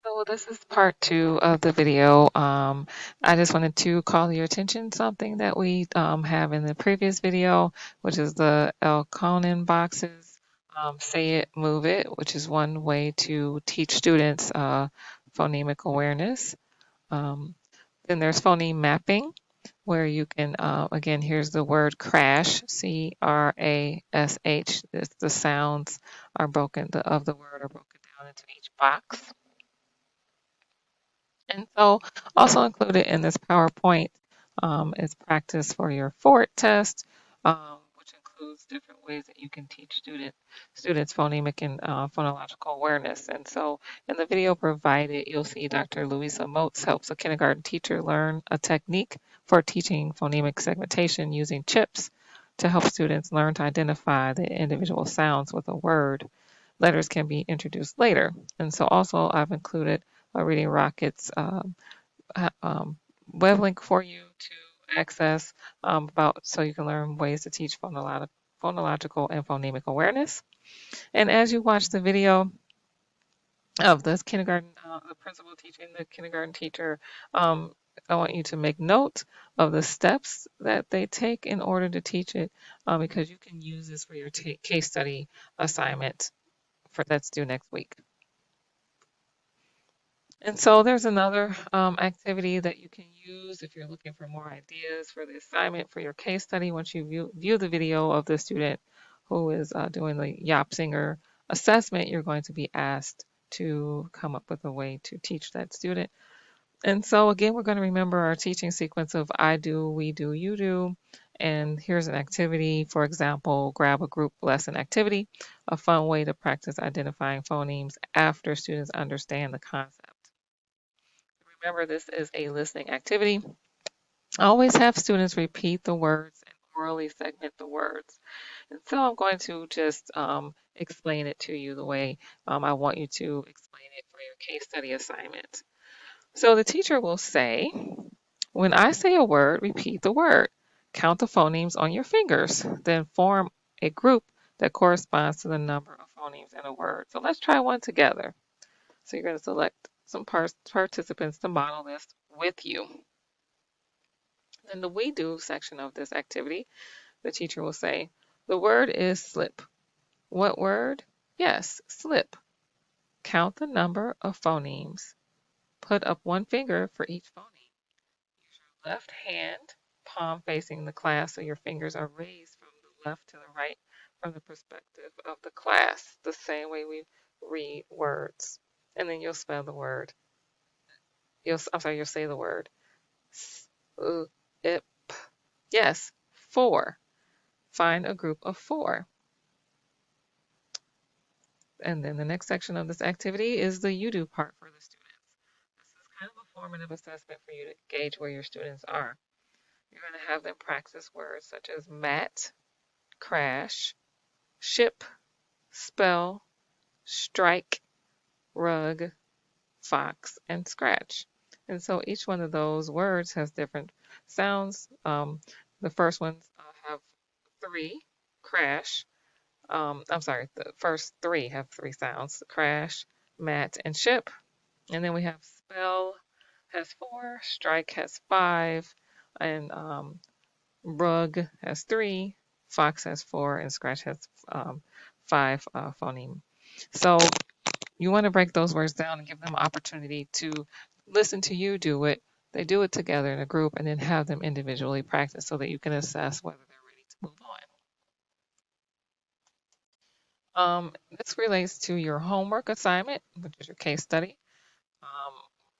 So this is part two of the video. I just wanted to call your attention something that we have in the previous video, which is the L. Conan boxes. Say it, move it, which is one way to teach students phonemic awareness. Um, then there's phoneme mapping, where you can, again, here's the word crash, CRASH. The sounds are broken, of the word are broken down into each box. And so, also included in this PowerPoint is practice for your Fort test, which includes different ways that you can teach students phonemic and phonological awareness. And so, in the video provided, you'll see Dr. Louisa Moats helps a kindergarten teacher learn a technique for teaching phonemic segmentation using chips to help students learn to identify the individual sounds with a word. Letters can be introduced later. And so, also, I've included Reading Rockets web link for you to access about so you can learn ways to teach phonological and phonemic awareness. And as you watch the video of this kindergarten, the principal teaching the kindergarten teacher, I want you to make note of the steps that they take in order to teach it, because you can use this for your case study assignment that's due next week. And so there's another activity that you can use if you're looking for more ideas for the assignment for your case study. Once you view the video of the student who is doing the Singer assessment, you're going to be asked to come up with a way to teach that student. And so again, we're going to remember our teaching sequence of I do, we do, you do. And here's an activity. For example, grab a group lesson activity, a fun way to practice identifying phonemes after students understand the concept. Remember, this is a listening activity. Always have students repeat the words and orally segment the words. And so I'm going to just explain it to you the way I want you to explain it for your case study assignment. So the teacher will say, when I say a word, repeat the word. Count the phonemes on your fingers, then form a group that corresponds to the number of phonemes in a word. So let's try one together. So you're going to select some participants to model this with you. In the we do section of this activity, the teacher will say, the word is slip. What word? Yes, slip. Count the number of phonemes. Put up one finger for each phoneme. Use your left hand, palm facing the class so your fingers are raised from the left to the right from the perspective of the class, the same way we read words. And then you'll spell the word. You'll say the word. It. Yes, four. Find a group of four. And then the next section of this activity is the you do part for the students. This is kind of a formative assessment for you to gauge where your students are. You're going to have them practice words such as mat, crash, ship, spell, strike, rug, fox, and scratch. And so each one of those words has different sounds. The first ones have three, crash. I'm sorry, the first three have three sounds: crash, mat, and ship. And then we have spell has four, strike has five, and rug has three, fox has four, and scratch has five phoneme. So you want to break those words down and give them an opportunity to listen to you do it. They do it together in a group and then have them individually practice so that you can assess whether they're ready to move on. This relates to your homework assignment, which is your case study. Um,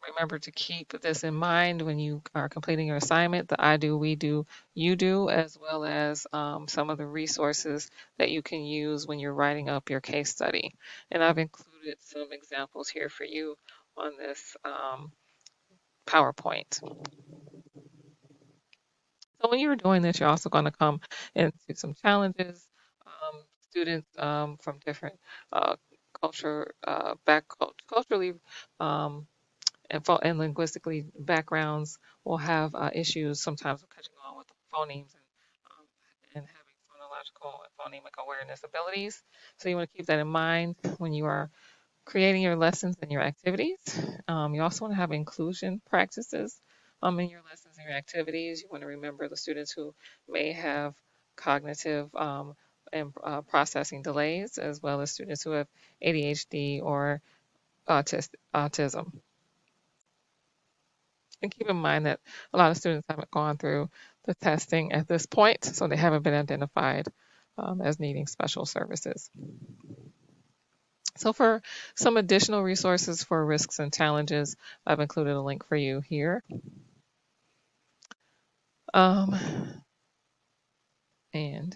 Remember to keep this in mind when you are completing your assignment, the I do, we do, you do, as well as some of the resources that you can use when you're writing up your case study. And I've included some examples here for you on this PowerPoint. So when you're doing this, you're also going to come into some challenges. Students from different uh, culturally um, and linguistically backgrounds will have issues sometimes with catching on with phonemes and having phonological and phonemic awareness abilities. So you want to keep that in mind when you are creating your lessons and your activities. You also want to have inclusion practices in your lessons and your activities. You want to remember the students who may have cognitive and processing delays, as well as students who have ADHD or autism. And keep in mind that a lot of students haven't gone through the testing at this point, so they haven't been identified as needing special services. So for some additional resources for risks and challenges, I've included a link for you here. Um, and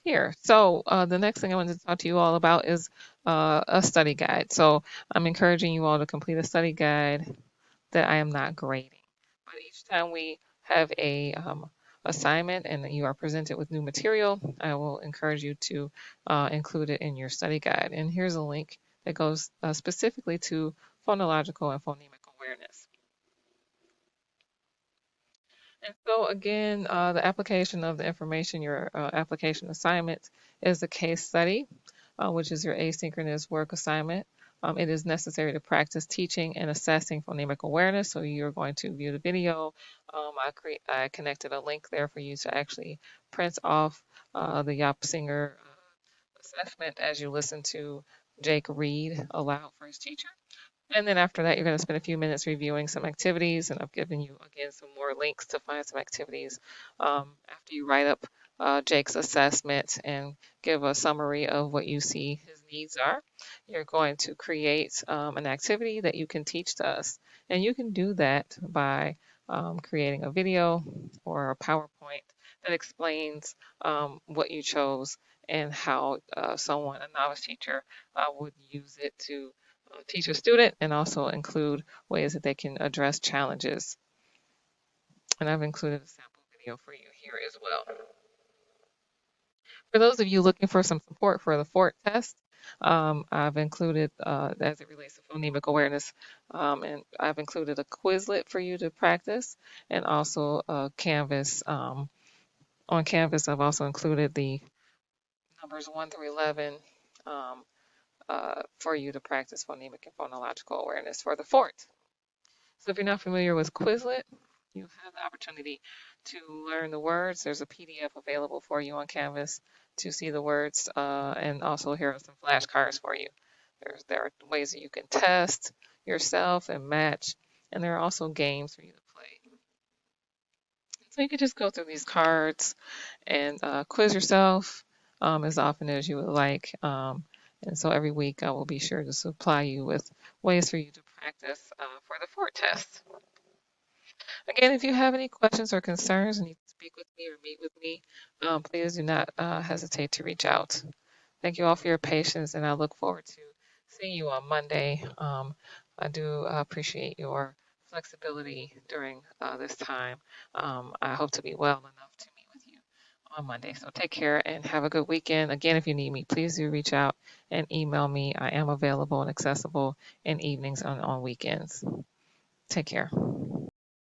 here. So the next thing I wanted to talk to you all about is a study guide. So I'm encouraging you all to complete a study guide that I am not grading. But each time we have a assignment and you are presented with new material, I will encourage you to include it in your study guide. And here's a link that goes specifically to phonological and phonemic awareness. And so again, the application of the information, your application assignment is a case study, which is your asynchronous work assignment. It is necessary to practice teaching and assessing phonemic awareness. So you're going to view the video. I connected a link there for you to actually print off the Yop Singer assessment as you listen to Jake read aloud for his teacher. And then after that, you're going to spend a few minutes reviewing some activities, and I've given you again some more links to find some activities. After you write up Jake's assessment and give a summary of what you see his needs are, you're going to create an activity that you can teach to us. And you can do that by creating a video or a PowerPoint that explains what you chose and how someone, a novice teacher, would use it to teach a student and also include ways that they can address challenges. And I've included a sample video for you here as well. For those of you looking for some support for the FORT test, I've included, as it relates to phonemic awareness, and I've included a Quizlet for you to practice and also a Canvas. On Canvas, I've also included the numbers 1 through 11 um, for you to practice phonemic and phonological awareness for the FORT. So if you're not familiar with Quizlet, you have the opportunity to learn the words. There's a PDF available for you on Canvas to see the words, and also here are some flashcards for you. There are ways that you can test yourself and match, and there are also games for you to play. So you can just go through these cards and quiz yourself as often as you would like. And so every week I will be sure to supply you with ways for you to practice for the FORT test. Again, if you have any questions or concerns and need to speak with me or meet with me, please do not hesitate to reach out. Thank you all for your patience, and I look forward to seeing you on Monday. I do appreciate your flexibility during this time. I hope to be well enough to meet with you on Monday. So take care and have a good weekend. Again, if you need me, please do reach out and email me. I am available and accessible in evenings and on weekends. Take care.